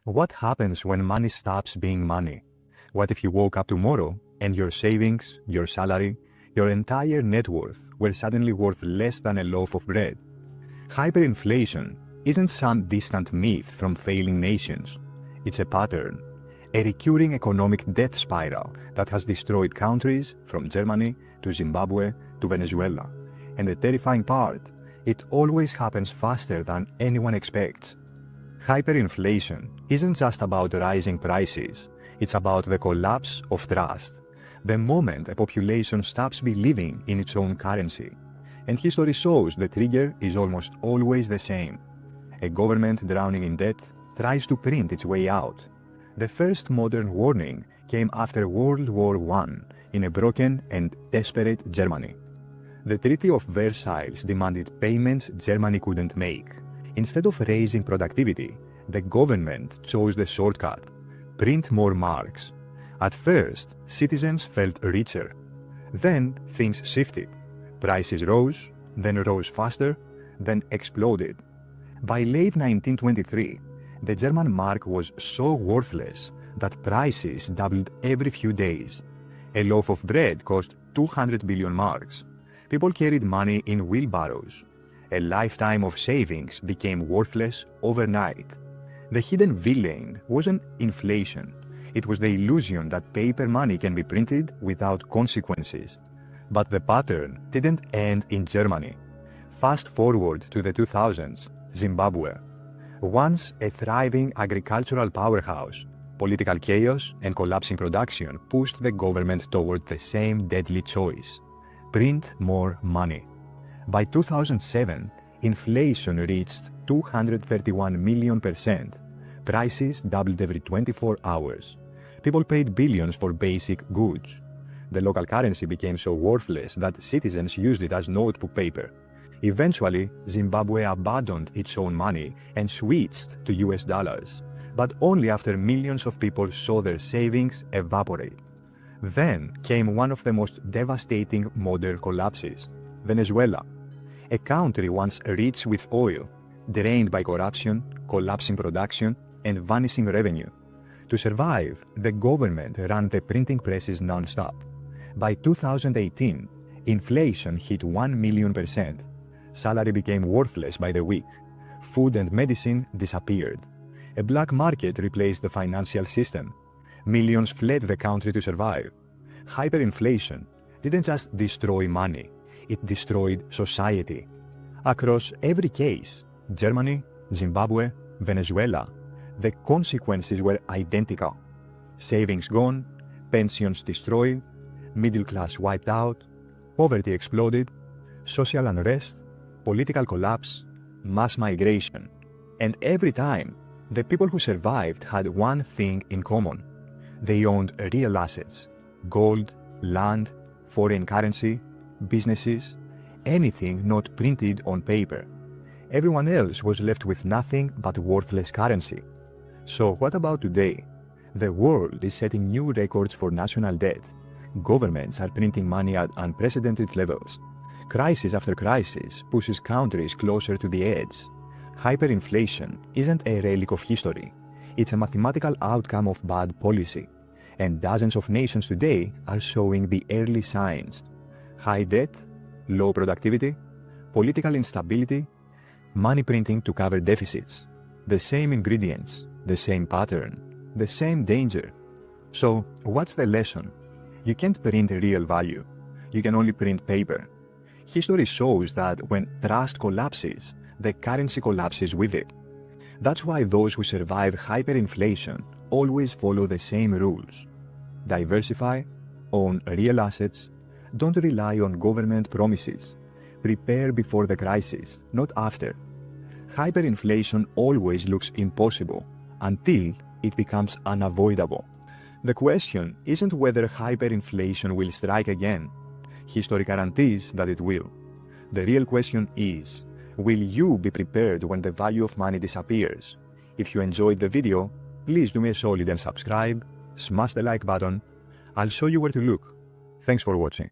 What happens when money stops being money? What if you woke up tomorrow and your savings, your salary, your entire net worth were suddenly worth less than a loaf of bread? Hyperinflation isn't some distant myth from failing nations. It's a pattern, a recurring economic death spiral that has destroyed countries from Germany to Zimbabwe to Venezuela. And the terrifying part, it always happens faster than anyone expects. Hyperinflation isn't just about rising prices, it's about the collapse of trust. The moment a population stops believing in its own currency. And history shows the trigger is almost always the same. A government drowning in debt tries to print its way out. The first modern warning came after World War I in a broken and desperate Germany. The Treaty of Versailles demanded payments Germany couldn't make. Instead of raising productivity, the government chose the shortcut: print more marks. At first, citizens felt richer. Then things shifted. Prices rose, then rose faster, then exploded. By late 1923, the German mark was so worthless that prices doubled every few days. A loaf of bread cost 200 billion marks. People carried money in wheelbarrows. A lifetime of savings became worthless overnight. The hidden villain wasn't inflation. It was the illusion that paper money can be printed without consequences. But the pattern didn't end in Germany. Fast forward to the 2000s, Zimbabwe. Once a thriving agricultural powerhouse, political chaos and collapsing production pushed the government toward the same deadly choice: print more money. By 2007, inflation reached 231 million%. Prices doubled every 24 hours. People paid billions for basic goods. The local currency became so worthless that citizens used it as notebook paper. Eventually, Zimbabwe abandoned its own money and switched to US dollars, but only after millions of people saw their savings evaporate. Then came one of the most devastating modern collapses: Venezuela. A country once rich with oil, drained by corruption, collapsing production, and vanishing revenue. To survive, the government ran the printing presses non-stop. By 2018, inflation hit 1 million%. Salary became worthless by the week. Food and medicine disappeared. A black market replaced the financial system. Millions fled the country to survive. Hyperinflation didn't just destroy money, it destroyed society. Across every case, Germany, Zimbabwe, Venezuela, the consequences were identical. Savings gone, pensions destroyed, middle class wiped out, poverty exploded, social unrest, political collapse, mass migration. And every time, the people who survived had one thing in common. They owned real assets: gold, land, foreign currency, businesses, anything not printed on paper. Everyone else was left with nothing but worthless currency. So what about today? The world is setting new records for national debt. Governments are printing money at unprecedented levels. Crisis after crisis pushes countries closer to the edge. Hyperinflation isn't a relic of history. It's a mathematical outcome of bad policy. And dozens of nations today are showing the early signs: high debt, low productivity, political instability, money printing to cover deficits. The same ingredients, the same pattern, the same danger. So, what's the lesson? You can't print real value. You can only print paper. History shows that when trust collapses, the currency collapses with it. That's why those who survive hyperinflation always follow the same rules. Diversify, own real assets, don't rely on government promises. Prepare before the crisis, not after. Hyperinflation always looks impossible until it becomes unavoidable. The question isn't whether hyperinflation will strike again. History guarantees that it will. The real question is, will you be prepared when the value of money disappears? If you enjoyed the video, please do me a solid and subscribe, smash the like button. I'll show you where to look. Thanks for watching.